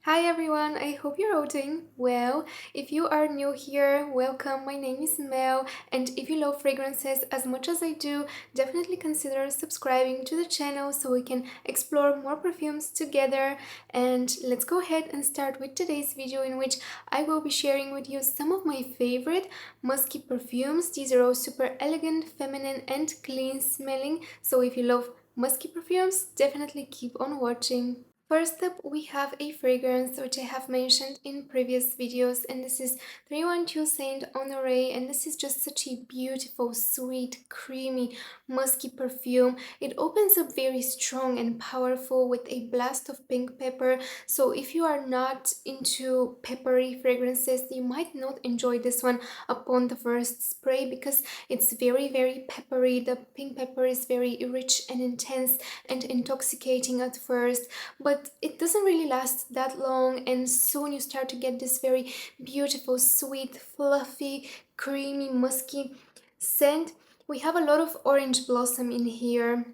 Hi everyone, I hope you're all doing well. If you are new here, welcome. My name is Mel, and if you love fragrances as much as I do, definitely consider subscribing to the channel so we can explore more perfumes together. And let's go ahead and start with today's video, in which I will be sharing with you some of my favorite musky perfumes. These are all super elegant, feminine, and clean smelling. So if you love musky perfumes, definitely keep on watching. First up, we have a fragrance which I have mentioned in previous videos, and this is 312 Saint-Honoré, and this is just such a beautiful, sweet, creamy, musky perfume. It opens up very strong and powerful with a blast of pink pepper, so if you are not into peppery fragrances, you might not enjoy this one upon the first spray because it's very peppery. The pink pepper is very rich and intense and intoxicating at first, but it doesn't really last that long, and soon you start to get this very beautiful, sweet, fluffy, creamy, musky scent. We have a lot of orange blossom in here,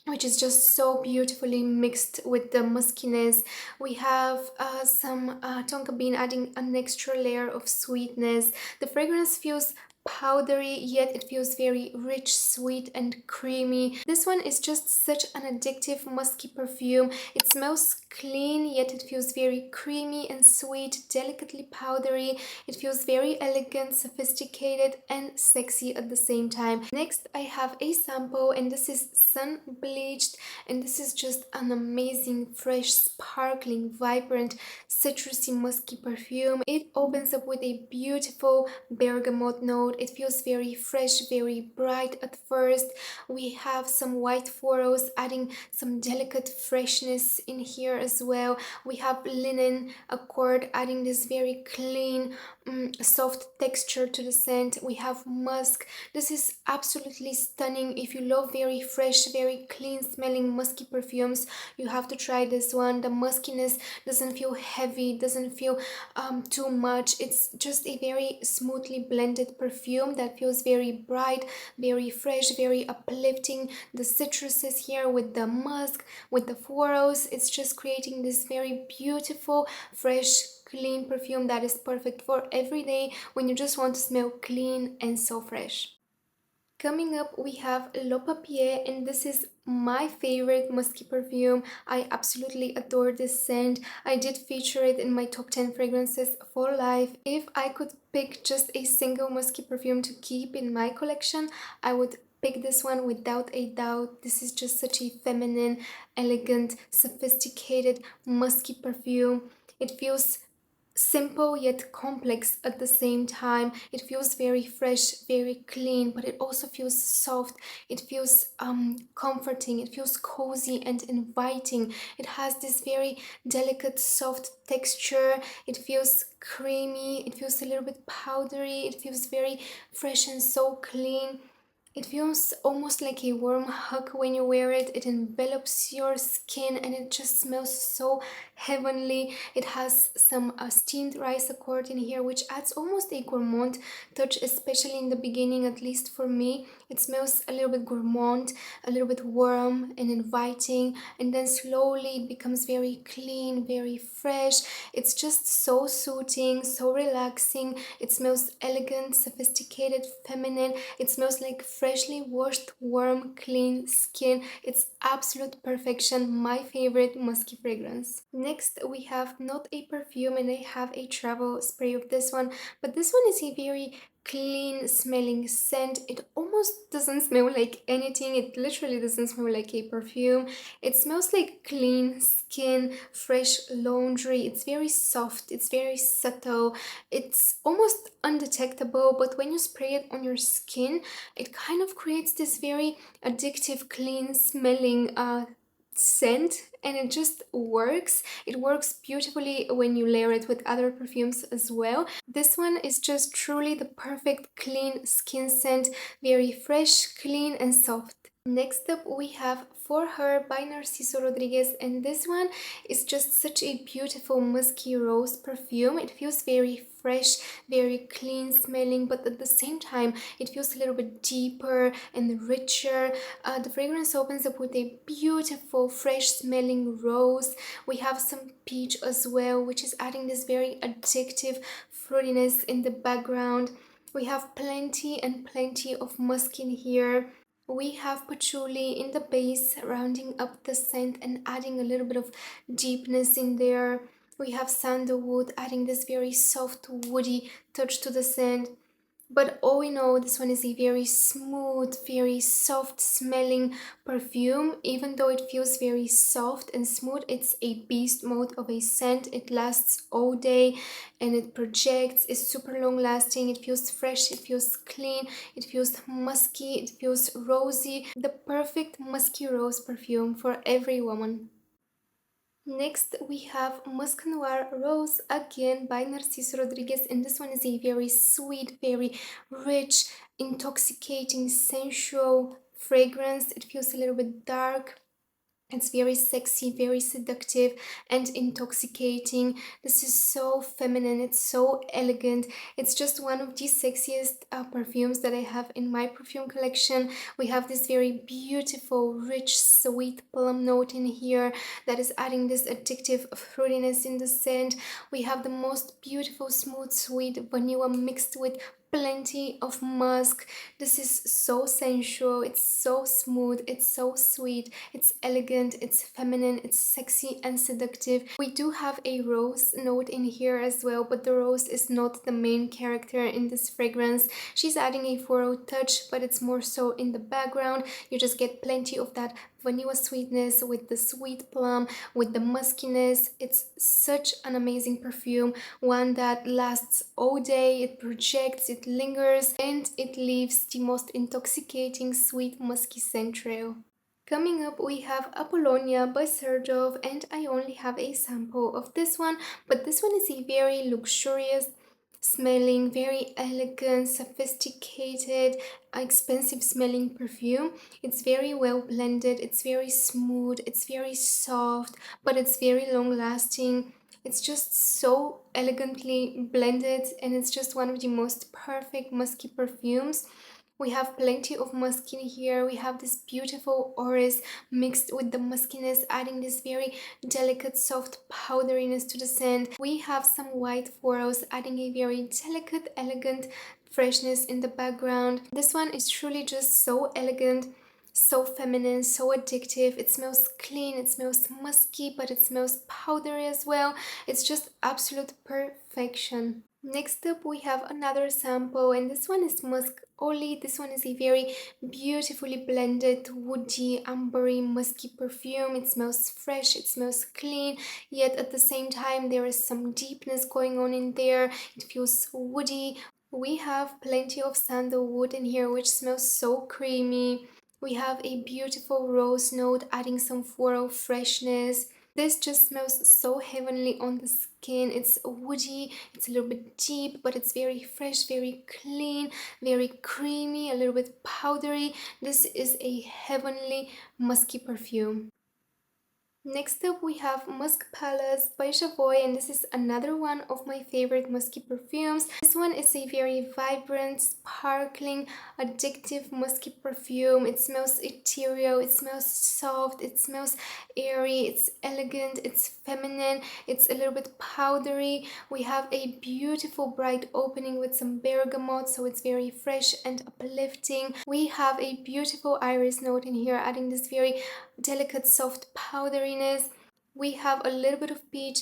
which is just so beautifully mixed with the muskiness. We have some tonka bean adding an extra layer of sweetness. The fragrance feels powdery, yet it feels very rich, sweet, and creamy. This one is just such an addictive musky perfume. It smells clean, yet it feels very creamy and sweet, delicately powdery. It feels very elegant, sophisticated, and sexy at the same time. Next, I have a sample, and this is Sun Bleached, and this is just an amazing, fresh, sparkling, vibrant, citrusy, musky perfume. It opens up with a beautiful bergamot note. It feels very fresh, very bright at first. We have some white florals adding some delicate freshness in here as well. We have linen accord adding this very clean, soft texture to the scent. We have musk. This is absolutely stunning. If you love very fresh, very clean smelling musky perfumes, you have to try this one. The muskiness doesn't feel heavy, doesn't feel too much. It's just a very smoothly blended perfume that feels very bright, very fresh, very uplifting. The citruses here with the musk, with the florals, it's just creating this very beautiful, fresh, clean perfume that is perfect for every day when you just want to smell clean and so fresh. Coming up, we have Le Papier, and this is my favorite musky perfume. I absolutely adore this scent. I did feature it in my top 10 fragrances for life. If I could pick just a single musky perfume to keep in my collection, I would pick this one without a doubt. This is just such a feminine, elegant, sophisticated, musky perfume. It feels simple yet complex at the same time. It feels very fresh, very clean, but it also feels soft. It feels comforting. It feels cozy and inviting. It has this very delicate, soft texture. It feels creamy. It feels a little bit powdery. It feels very fresh and so clean. It feels almost like a warm hug when you wear it. It envelops your skin and it just smells so heavenly. It has some steamed rice accord in here, which adds almost a gourmand touch, especially in the beginning, at least for me. It smells a little bit gourmand, a little bit warm and inviting, and then slowly it becomes very clean, very fresh. It's just so soothing, so relaxing. It smells elegant, sophisticated, feminine. It smells like freshly washed, warm, clean skin. It's absolute perfection. My favorite musky fragrance. Next, we have not a perfume, and I have a travel spray of this one, but this one is a very clean smelling scent. It almost doesn't smell like anything. It literally doesn't smell like a perfume. It smells like clean skin, fresh laundry. It's very soft, it's very subtle, it's almost undetectable, but when you spray it on your skin, it kind of creates this very addictive, clean smelling scent, and it just works. It works beautifully when you layer it with other perfumes as well. This one is just truly the perfect clean skin scent, very fresh, clean, and soft. Next up we have For Her by Narciso Rodriguez, and this one is just such a beautiful musky rose perfume. It feels very fresh, very clean smelling, but at the same time it feels a little bit deeper and richer. The fragrance opens up with a beautiful fresh smelling rose. We have some peach as well, which is adding this very addictive fruitiness in the background. We have plenty and plenty of musk in here. We have patchouli in the base, rounding up the scent and adding a little bit of deepness in there. We have sandalwood, adding this very soft, woody touch to the scent. But all in all, this one is a very smooth, very soft smelling perfume. Even though it feels very soft and smooth, it's a beast mode of a scent. It lasts all day and it projects, it's super long lasting. It feels fresh, it feels clean, it feels musky, it feels rosy. The perfect musky rose perfume for every woman. Next, we have Musc Noir Rose, again by Narciso Rodriguez, and this one is a very sweet, very rich, intoxicating, sensual fragrance. It feels a little bit dark, it's very sexy, very seductive, and intoxicating. This is so feminine, it's so elegant. It's just one of the sexiest perfumes that I have in my perfume collection. We have this very beautiful, rich, sweet plum note in here that is adding this addictive fruitiness in the scent. We have the most beautiful, smooth, sweet vanilla mixed with plenty of musk. This is so sensual, it's so smooth, it's so sweet, it's elegant, it's feminine, it's sexy and seductive. We do have a rose note in here as well, but the rose is not the main character in this fragrance. She's adding a floral touch, but it's more so in the background. You just get plenty of that vanilla sweetness with the sweet plum, with the muskiness. It's such an amazing perfume, one that lasts all day. It projects, it lingers, and it leaves the most intoxicating sweet musky scent trail. Coming up, we have Apollonia by Xerjoff, and I only have a sample of this one, but this one is a very luxurious smelling, very elegant, sophisticated, expensive smelling perfume. It's very well blended, it's very smooth, it's very soft, but it's very long lasting. It's just so elegantly blended, and it's just one of the most perfect musky perfumes. We have plenty of musk in here. We have this beautiful orris mixed with the muskiness, adding this very delicate, soft powderiness to the scent. We have some white florals, adding a very delicate, elegant freshness in the background. This one is truly just so elegant, so feminine, so addictive. It smells clean, it smells musky, but it smells powdery as well. It's just absolute perfection. Next up, we have another sample, and this one is Musc Oli. This one is a very beautifully blended, woody, ambery, musky perfume. It smells fresh, it smells clean, yet at the same time there is some deepness going on in there. It feels woody. We have plenty of sandalwood in here, which smells so creamy. We have a beautiful rose note, adding some floral freshness. This just smells so heavenly on the skin. It's woody, it's a little bit deep, but it's very fresh, very clean, very creamy, a little bit powdery. This is a heavenly musky perfume. Next up, we have Musc Pallas by Jovoy, and this is another one of my favorite musky perfumes. This one is a very vibrant, sparkling, addictive musky perfume. It smells ethereal, it smells soft, it smells airy, it's elegant, it's feminine, it's a little bit powdery. We have a beautiful bright opening with some bergamot, so it's very fresh and uplifting. We have a beautiful iris note in here, adding this very delicate, soft powderiness. We have a little bit of peach,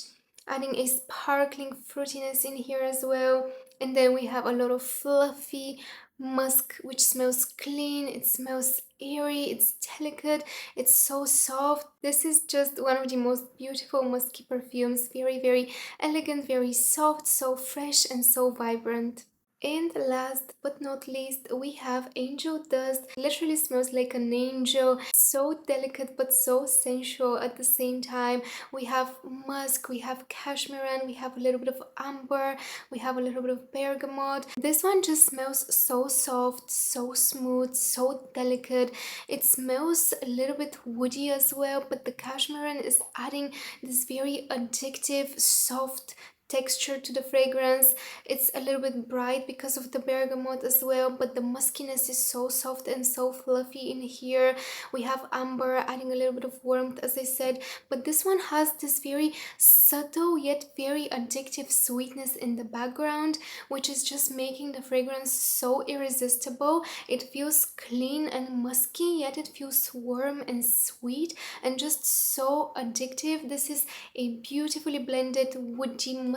adding a sparkling fruitiness in here as well. And then we have a lot of fluffy musk, which smells clean, it smells airy, it's delicate, it's so soft. This is just one of the most beautiful musky perfumes. Very, very elegant, very soft, so fresh and so vibrant. And last but not least, we have Angel Dust. Literally smells like an angel. So delicate but so sensual at the same time. We have musk, we have cashmere, we have a little bit of amber, we have a little bit of bergamot. This one just smells so soft, so smooth, so delicate. It smells a little bit woody as well, but the cashmere is adding this very addictive, soft texture to the fragrance. It's a little bit bright because of the bergamot as well, but the muskiness is so soft and so fluffy in here. We have amber adding a little bit of warmth, as I said, but this one has this very subtle yet very addictive sweetness in the background, which is just making the fragrance so irresistible. It feels clean and musky, yet it feels warm and sweet and just so addictive. This is a beautifully blended woody musky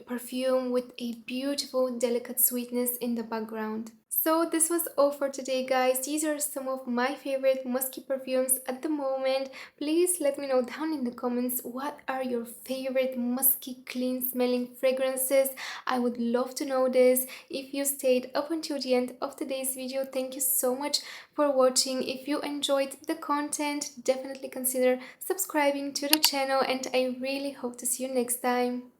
perfume with a beautiful delicate sweetness in the background. So this was all for today, guys. These are some of my favorite musky perfumes at the moment. Please let me know down in the comments what are your favorite musky clean smelling fragrances. I would love to know this. If you stayed up until the end of today's video, thank you so much for watching. If you enjoyed the content, definitely consider subscribing to the channel, and I really hope to see you next time.